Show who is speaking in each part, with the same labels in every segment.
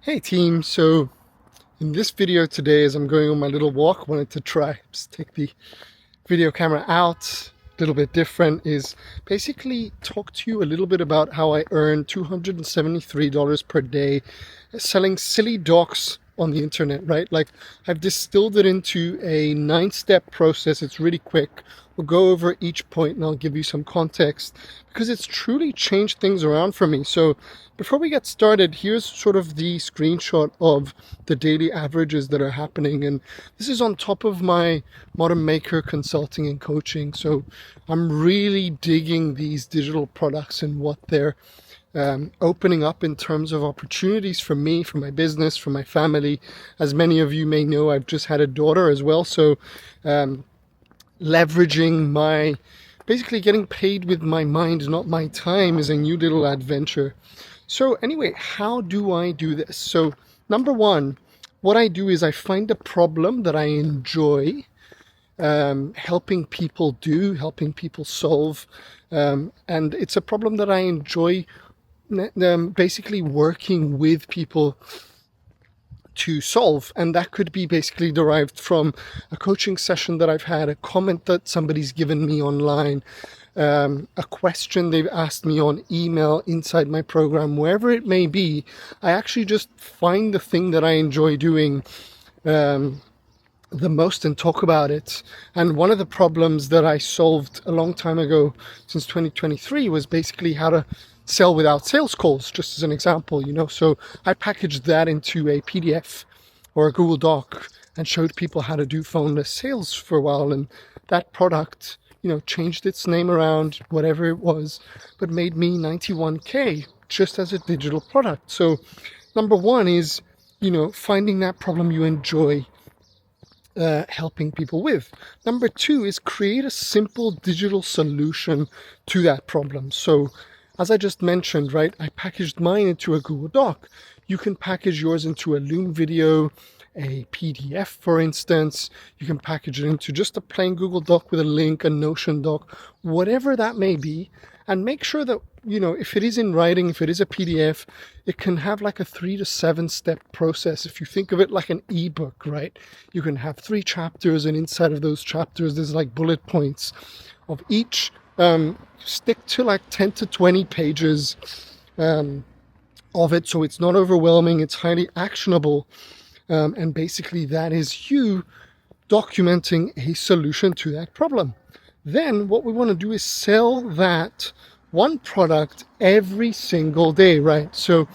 Speaker 1: Hey team, so in this video today as I'm going on my little walk, wanted to try just take the video camera out, a little bit different, is basically talk to you a little bit about how I earn $273 per day selling silly docs on the internet, right? Like I've distilled it into a 9-step process. It's really quick. We'll go over each point and I'll give you some context because it's truly changed things around for me. So before we get started, here's sort of the screenshot of the daily averages that are happening. And this is on top of my modern maker consulting and coaching. So I'm really digging these digital products and what they're opening up in terms of opportunities for me, for my business, for my family. As many of you may know, I've just had a daughter as well. So leveraging my, basically getting paid with my mind, not my time, is a new little adventure. So anyway, how do I do this? So number one, what I do is I find a problem that I enjoy helping people solve. And it's a problem that I enjoy basically working with people to solve, and that could be basically derived from a coaching session that I've had, a comment that somebody's given me online, a question they've asked me on email inside my program, wherever it may be. I actually just find the thing that I enjoy doing the most and talk about it. And one of the problems that I solved a long time ago, since 2023, was basically how to sell without sales calls, just as an example, so I packaged that into a PDF or a Google Doc and showed people how to do phoneless sales for a while. And that product, changed its name around, whatever it was, but made me 91K just as a digital product. So number one is, finding that problem you enjoy helping people with. Number two is create a simple digital solution to that problem. So as I just mentioned, right, I packaged mine into a Google Doc. You can package yours into a Loom video, a PDF, for instance. You can package it into just a plain Google Doc with a link, a Notion doc, whatever that may be. And make sure that, if it is in writing, if it is a PDF, it can have like a 3 to 7 step process. If you think of it like an ebook, right? You can have 3 chapters, and inside of those chapters, there's like bullet points of each. Stick to like 10 to 20 pages of it, so it's not overwhelming, it's highly actionable, and basically that is you documenting a solution to that problem. Then what we want to do is sell that one product every single day, right? So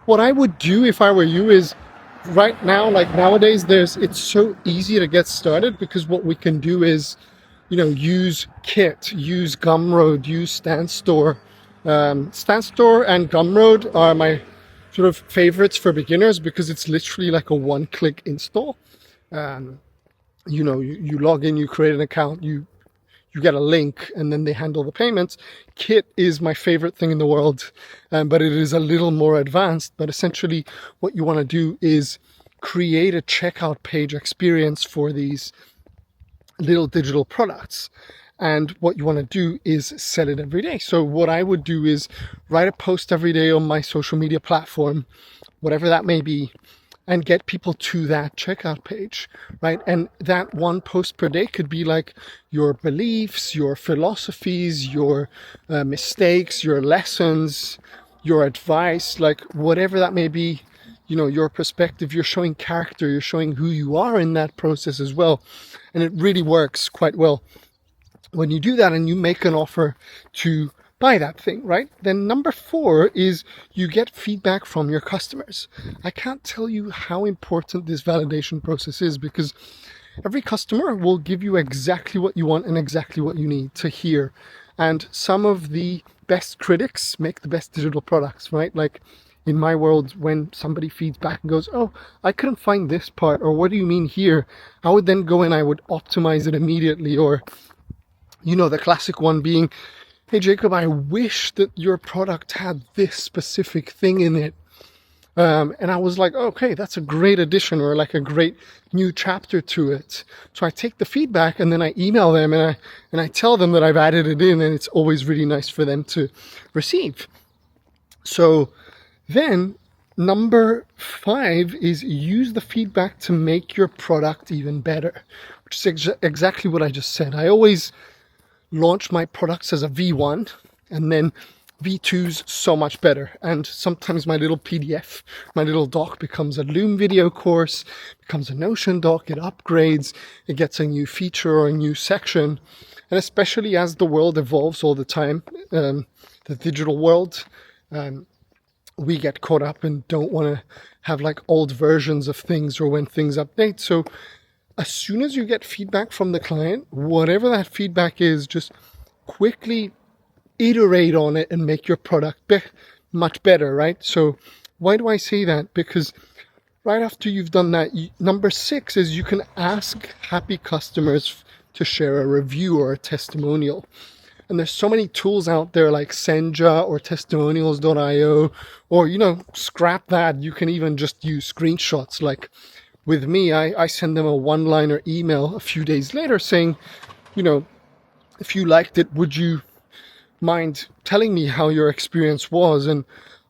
Speaker 1: what I would do if I were you is, right now, like nowadays, it's so easy to get started, because what we can do is use Kit, use Gumroad, use StanStore. StanStore and Gumroad are my sort of favorites for beginners, because it's literally like a one-click install. You log in, you create an account, you get a link, and then they handle the payments. Kit is my favorite thing in the world, but it is a little more advanced. But essentially what you want to do is create a checkout page experience for these little digital products, and what you want to do is sell it every day. So what I would do is write a post every day on my social media platform, whatever that may be, and get people to that checkout page, right? And that one post per day could be like your beliefs, your philosophies, your mistakes, your lessons, your advice, like whatever that may be. Your perspective, you're showing character, you're showing who you are in that process as well. And it really works quite well when you do that and you make an offer to buy that thing, right? Then number 4 is you get feedback from your customers. I can't tell you how important this validation process is, because every customer will give you exactly what you want and exactly what you need to hear. And some of the best critics make the best digital products, right? Like, in my world, when somebody feeds back and goes, oh, I couldn't find this part, or what do you mean here? I would then go and I would optimize it immediately. Or, the classic one being, hey, Jacob, I wish that your product had this specific thing in it. And I was like, okay, that's a great addition, or like a great new chapter to it. So I take the feedback and then I email them and I tell them that I've added it in, and it's always really nice for them to receive. So then Number 5 is use the feedback to make your product even better, which is exactly what I just said. I always launch my products as a V1, and then V2's so much better. And sometimes my little PDF, my little doc becomes a Loom video course, becomes a Notion doc, it upgrades, it gets a new feature or a new section. And especially as the world evolves all the time, the digital world, we get caught up and don't want to have like old versions of things or when things update. So as soon as you get feedback from the client, whatever that feedback is, just quickly iterate on it and make your product much better, right? So why do I say that? Because right after you've done that, number 6 is you can ask happy customers to share a review or a testimonial. And there's so many tools out there like Senja or testimonials.io, or, scrap that. You can even just use screenshots. Like with me, I send them a one-liner email a few days later saying, if you liked it, would you mind telling me how your experience was? And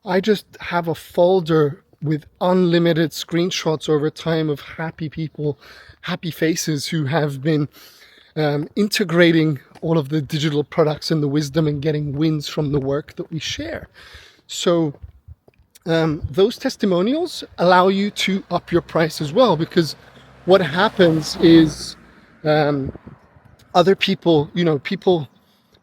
Speaker 1: I just have a folder with unlimited screenshots over time of happy people, happy faces who have been integrating all of the digital products and the wisdom and getting wins from the work that we share. So those testimonials allow you to up your price as well, because what happens is other people, people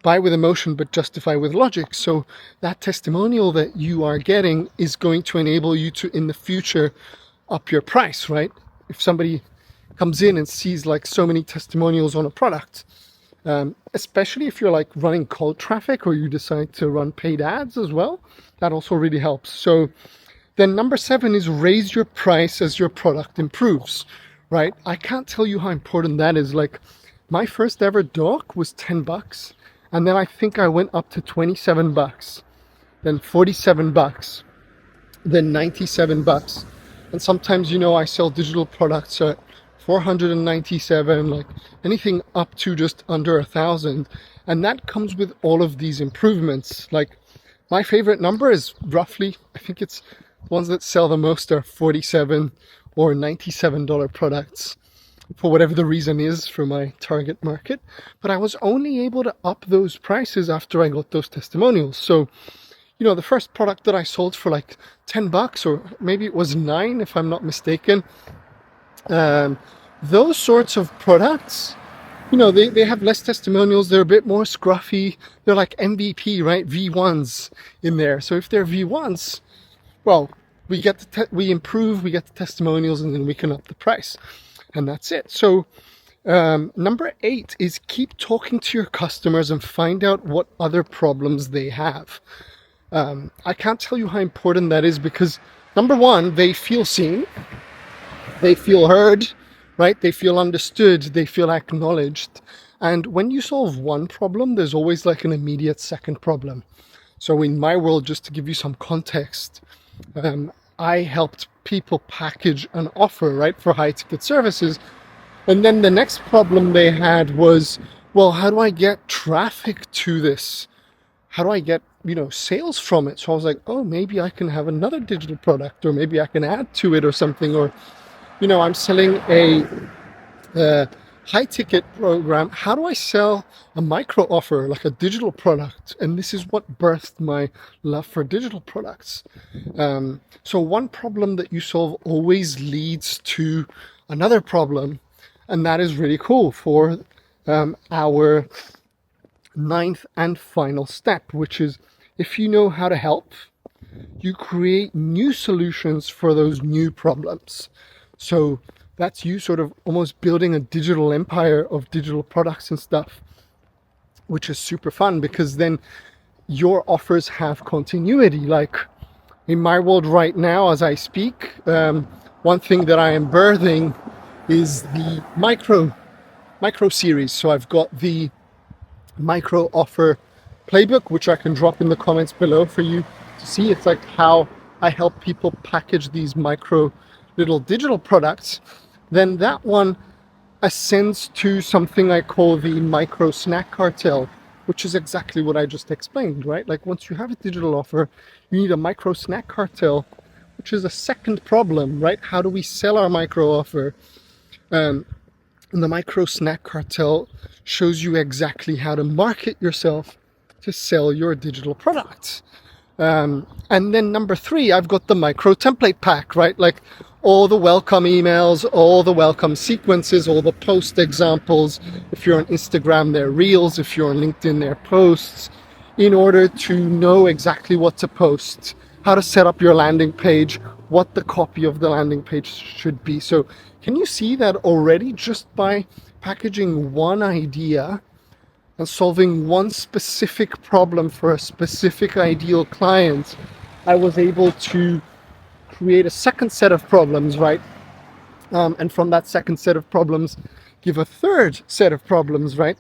Speaker 1: buy with emotion but justify with logic. So that testimonial that you are getting is going to enable you to, in the future, up your price, right? If somebody comes in and sees like so many testimonials on a product, especially if you're like running cold traffic or you decide to run paid ads as well, that also really helps. So then number 7 is raise your price as your product improves, right? I can't tell you how important that is. Like my first ever doc was $10, and then I think I went up to $27, then $47, then $97. And sometimes, I sell digital products at $497, like anything up to just under $1,000. And that comes with all of these improvements. Like my favorite number is roughly, I think it's ones that sell the most are $47 or $97 products, for whatever the reason is for my target market. But I was only able to up those prices after I got those testimonials. So, the first product that I sold for like $10, or maybe it was $9 if I'm not mistaken, those sorts of products, they have less testimonials. They're a bit more scruffy. They're like MVP, right? V1s in there. So if they're V1s, well, we improve, we get the testimonials, and then we can up the price. And that's it. So number 8 is keep talking to your customers and find out what other problems they have. I can't tell you how important that is, because number 1, they feel seen, they feel heard, right? They feel understood, they feel acknowledged. And when you solve one problem, there's always like an immediate second problem. So in my world, just to give you some context, I helped people package an offer, right, for high ticket services. And then the next problem they had was, well, how do I get traffic to this? How do I get, sales from it? So I was like, oh, maybe I can have another digital product, or maybe I can add to it or something. Or, I'm selling a high ticket program. How do I sell a micro offer, like a digital product? And this is what birthed my love for digital products. So one problem that you solve always leads to another problem. And that is really cool for our 9th and final step, which is, if you know how to help, you create new solutions for those new problems. So that's you sort of almost building a digital empire of digital products and stuff, which is super fun, because then your offers have continuity. Like in my world right now, as I speak, one thing that I am birthing is the micro series. So I've got the micro offer playbook, which I can drop in the comments below for you to see. It's like how I help people package these micro little digital products. Then that one ascends to something I call the MicroSnack Cartel, which is exactly what I just explained, right? Like once you have a digital offer, you need a MicroSnack Cartel, which is a second problem, right? How do we sell our micro offer? And the MicroSnack Cartel shows you exactly how to market yourself to sell your digital products. And then number 3, I've got the micro template pack, right? Like all the welcome emails, all the welcome sequences, all the post examples. If you're on Instagram, they're reels. If you're on LinkedIn, they're posts, in order to know exactly what to post, how to set up your landing page, what the copy of the landing page should be. So can you see that already just by packaging one idea and solving one specific problem for a specific ideal client, I was able to create a second set of problems, right? And from that second set of problems, give a third set of problems, right?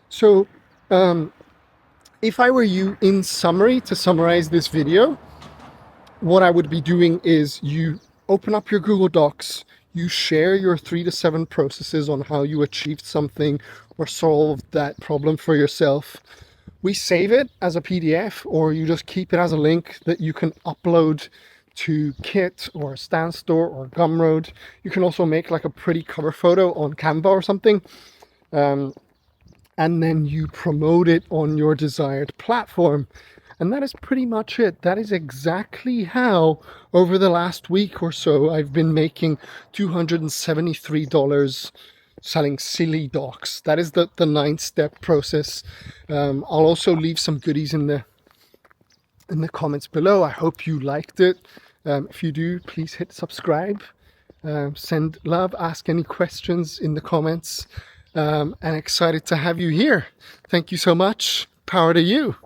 Speaker 1: So if I were you, in summary, to summarize this video, what I would be doing is you open up your Google Docs, you share your 3 to 7 processes on how you achieved something or solved that problem for yourself. We save it as a PDF, or you just keep it as a link that you can upload to Kit or Stanstore or Gumroad. You can also make like a pretty cover photo on Canva or something. And then you promote it on your desired platform. And that is pretty much it. That is exactly how, over the last week or so, I've been making $273 selling silly docs. That is the 9-step process. I'll also leave some goodies in the comments below. I hope you liked it. If you do, please hit subscribe. Send love, ask any questions in the comments. And excited to have you here. Thank you so much. Power to you.